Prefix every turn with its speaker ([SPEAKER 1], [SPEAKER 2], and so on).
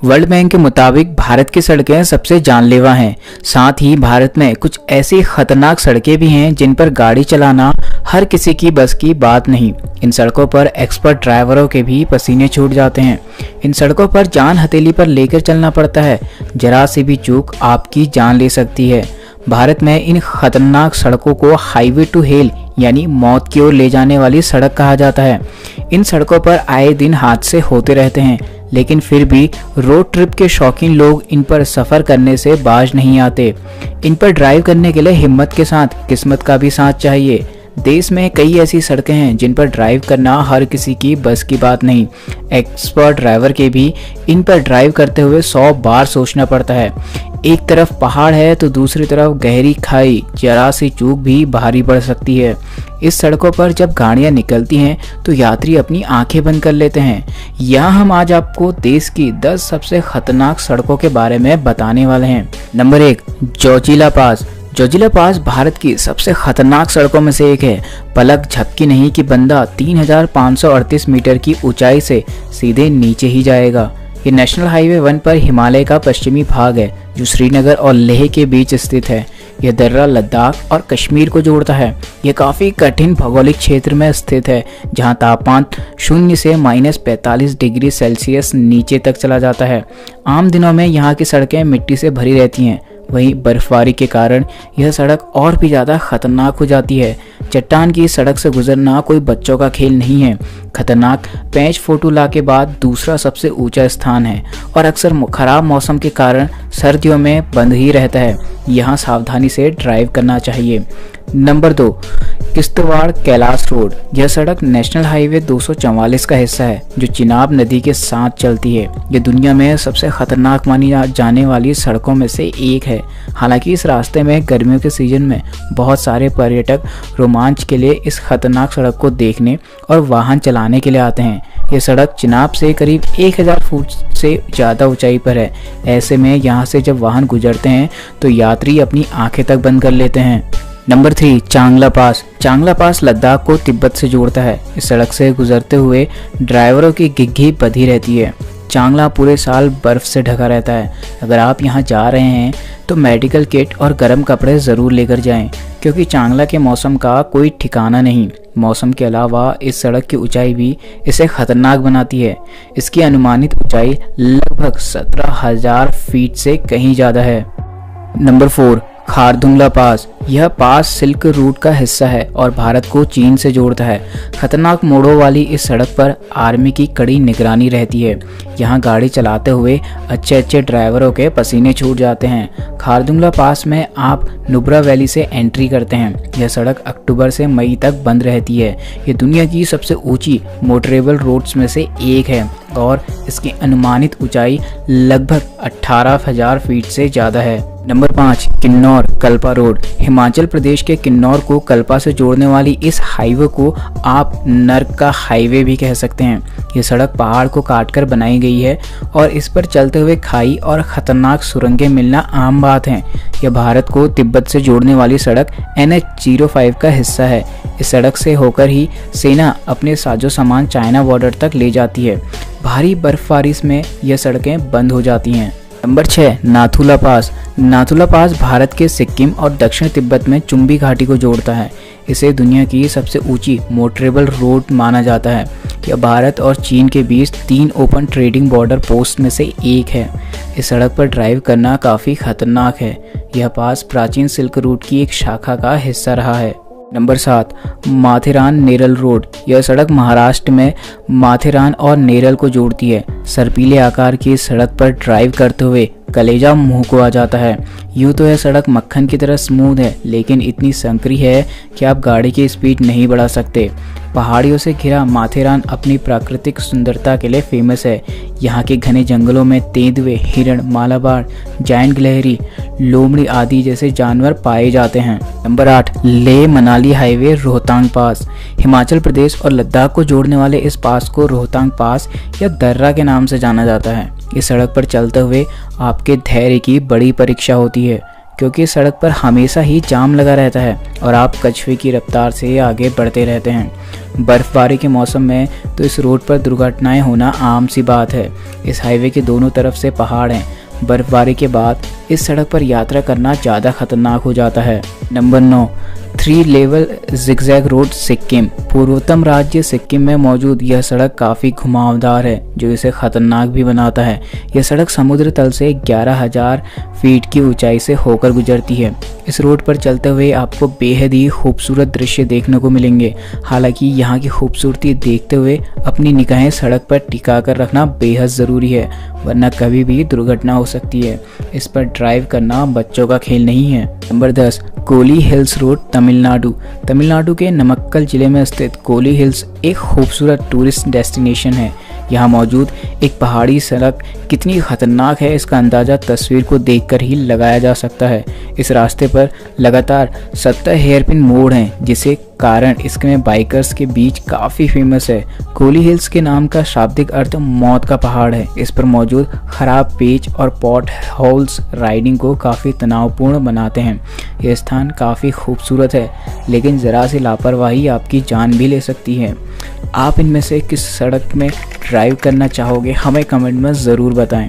[SPEAKER 1] World bank के मुताबिक भारत की सड़कें सबसे जानलेवा हैं। साथ ही भारत में कुछ ऐसी खतरनाक सड़कें भी हैं जिन पर गाड़ी चलाना हर किसी की बस की बात नहीं। इन सड़कों पर एक्सपर्ट ड्राइवरों के भी पसीने छूट जाते हैं। इन सड़कों पर जान हथेली पर लेकर चलना पड़ता है। जरा सी भी चूक आपकी जान ले सकती है। भारत में इन खतरनाक सड़कों को हाईवे टू हेल यानी मौत की ओर ले जाने वाली सड़क कहा जाता है। इन सड़कों पर आए दिन हादसे होते रहते हैं, लेकिन फिर भी रोड ट्रिप के शौकीन लोग इन पर सफ़र करने से बाज नहीं आते। इन पर ड्राइव करने के लिए हिम्मत के साथ किस्मत का भी साथ चाहिए। देश में कई ऐसी सड़कें हैं जिन पर ड्राइव करना हर किसी की बस की बात नहीं। एक्सपर्ट ड्राइवर के भी इन पर ड्राइव करते हुए 100 बार सोचना पड़ता है। एक तरफ पहाड़ है तो दूसरी तरफ गहरी खाई, जरा सी चूक भी भारी पड़ सकती है। इस सड़कों पर जब गाड़ियां निकलती हैं तो यात्री अपनी आंखें बंद कर लेते हैं। यहाँ हम आज आपको देश की 10 सबसे खतरनाक सड़कों के बारे में बताने वाले हैं। नंबर 1, जोजिला पास। जोजिला पास भारत की सबसे खतरनाक सड़कों में से एक है। पलक झपकी नहीं कि बंदा 3538 मीटर की ऊंचाई से सीधे नीचे ही जाएगा। ये नेशनल हाईवे 1 पर हिमालय का पश्चिमी भाग है जो श्रीनगर और लेह के बीच स्थित है। यह दर्रा लद्दाख और कश्मीर को जोड़ता है। यह काफ़ी कठिन भौगोलिक क्षेत्र में स्थित है जहां तापमान 0 से -45 डिग्री सेल्सियस नीचे तक चला जाता है। आम दिनों में यहाँ की सड़कें मिट्टी से भरी रहती हैं, वहीं बर्फबारी के कारण यह सड़क और भी ज़्यादा खतरनाक हो जाती है। चट्टान की सड़क से गुजरना कोई बच्चों का खेल नहीं है। खतरनाक पेंच फोटुला के बाद दूसरा सबसे ऊंचा स्थान है और अक्सर खराब मौसम के कारण सर्दियों में बंद ही रहता है। यहाँ सावधानी से ड्राइव करना चाहिए। Number 2, Kishtwar Kailash road. यह सड़क नेशनल हाईवे 244 का हिस्सा है जो चिनाब नदी के साथ चलती है। यह दुनिया में सबसे खतरनाक मानी जाने वाली सड़कों में से एक है। हालांकि इस रास्ते में गर्मियों के सीजन में बहुत सारे पर्यटक रोमांच के लिए इस खतरनाक सड़क को देखने और वाहन चलाने के लिए आते हैं। यह सड़क चिनाब से करीब 1000 फुट से ज़्यादा ऊंचाई पर है। ऐसे में यहाँ से जब वाहन गुजरते हैं तो यात्री अपनी आंखें तक बंद कर लेते हैं। नंबर 3, चांगला पास। चांगला पास लद्दाख को तिब्बत से जोड़ता है। इस सड़क से गुजरते हुए ड्राइवरों की घिघी बंधी रहती है। चांगला पूरे साल बर्फ से ढका रहता है। अगर आप यहाँ जा रहे हैं तो मेडिकल किट और गर्म कपड़े ज़रूर लेकर जाएं, क्योंकि चांगला के मौसम का कोई ठिकाना नहीं। मौसम के अलावा इस सड़क की ऊंचाई भी इसे खतरनाक बनाती है। इसकी अनुमानित ऊंचाई लगभग 17,000 फीट से कहीं ज़्यादा है। नंबर 4, खारदुंगला पास। यह पास सिल्क रूट का हिस्सा है और भारत को चीन से जोड़ता है। खतरनाक मोड़ों वाली इस सड़क पर आर्मी की कड़ी निगरानी रहती है। यहाँ गाड़ी चलाते हुए अच्छे ड्राइवरों के पसीने छूट जाते हैं। खारदुंगला पास में आप नुब्रा वैली से एंट्री करते हैं। यह सड़क अक्टूबर से मई तक बंद रहती है। ये दुनिया की सबसे ऊंची मोटरेबल रोड्स में से एक है और इसकी अनुमानित ऊंचाई लगभग 18,000 फीट से ज़्यादा है। Number 5, Kinnaur Kalpa road. हिमाचल प्रदेश के किन्नौर को कल्पा से जोड़ने वाली इस हाईवे को आप नर्क का हाईवे भी कह सकते हैं। ये सड़क पहाड़ को काटकर बनाई गई है और इस पर चलते हुए खाई और खतरनाक सुरंगें मिलना आम बात है। यह भारत को तिब्बत से जोड़ने वाली सड़क NH-05 का हिस्सा है। इस सड़क से होकर ही सेना अपने साजो सामान चाइना बॉर्डर तक ले जाती है। भारी बर्फबारी में यह सड़कें बंद हो जाती हैं। नंबर 6, नाथुला पास। नाथुला पास भारत के सिक्किम और दक्षिण तिब्बत में चुंबी घाटी को जोड़ता है। इसे दुनिया की सबसे ऊंची मोटरेबल रोड माना जाता है। यह भारत और चीन के बीच 3 ओपन ट्रेडिंग बॉर्डर पोस्ट में से एक है। इस सड़क पर ड्राइव करना काफ़ी खतरनाक है। यह पास प्राचीन सिल्क रूट की एक शाखा का हिस्सा रहा है। Number 7, Matheran Neral road. यह सड़क महाराष्ट्र में माथेरान और नेरल को जोड़ती है। सर्पीले आकार की इस सड़क पर ड्राइव करते हुए कलेजा मुंह को आ जाता है। यूँ तो यह सड़क मक्खन की तरह स्मूथ है, लेकिन इतनी संकरी है कि आप गाड़ी की स्पीड नहीं बढ़ा सकते। पहाड़ियों से घिरा माथेरान अपनी प्राकृतिक सुंदरता के लिए फेमस है। यहाँ के घने जंगलों में तेंदुए, हिरण, मालाबार, जायंट गिलहरी, लोमड़ी आदि जैसे जानवर पाए जाते हैं। नंबर 8, लेह मनाली हाईवे रोहतांग पास। हिमाचल प्रदेश और लद्दाख को जोड़ने वाले इस पास को रोहतांग पास या दर्रा के नाम से जाना जाता है। इस सड़क पर चलते हुए आपके धैर्य की बड़ी परीक्षा होती है, क्योंकि सड़क पर हमेशा ही जाम लगा रहता है और आप कछुए की रफ्तार से आगे बढ़ते रहते हैं। बर्फबारी के मौसम में तो इस रोड पर दुर्घटनाएं होना आम सी बात है। इस हाईवे के दोनों तरफ से पहाड़ हैं। बर्फबारी के बाद इस सड़क पर यात्रा करना ज़्यादा खतरनाक हो जाता है। Number 9, 3 level zigzag road Sikkim. पूर्वोत्तम राज्य सिक्किम में मौजूद यह सड़क काफ़ी घुमावदार है, जो इसे खतरनाक भी बनाता है। यह सड़क समुद्र तल से 11,000 फीट की ऊंचाई से होकर गुजरती है। इस रोड पर चलते हुए आपको बेहद ही खूबसूरत दृश्य देखने को मिलेंगे। हालांकि यहाँ की खूबसूरती देखते हुए अपनी निगाहें सड़क पर टिका कर रखना बेहद ज़रूरी है, वरना कभी भी दुर्घटना हो सकती है। इस पर ड्राइव करना बच्चों का खेल नहीं है। Number 10, Kolli hills road Tamil Nadu. Tamil Nadu के नमक्कल जिले में स्थित कोली हिल्स एक खूबसूरत टूरिस्ट डेस्टिनेशन है। यहाँ मौजूद एक पहाड़ी सड़क कितनी खतरनाक है, इसका अंदाज़ा तस्वीर को देखकर ही लगाया जा सकता है। इस रास्ते पर लगातार 70 हेयरपिन मोड़ हैं, जिसे कारण इसमें बाइकर्स के बीच काफ़ी फेमस है। कोली हिल्स के नाम का शाब्दिक अर्थ मौत का पहाड़ है। इस पर मौजूद खराब पेच और पॉट होल्स राइडिंग को काफ़ी तनावपूर्ण बनाते हैं। यह स्थान काफ़ी खूबसूरत है, लेकिन ज़रा सी लापरवाही आपकी जान भी ले सकती है। आप इनमें से किस सड़क में ड्राइव करना चाहोगे, हमें कमेंट में ज़रूर बताएं।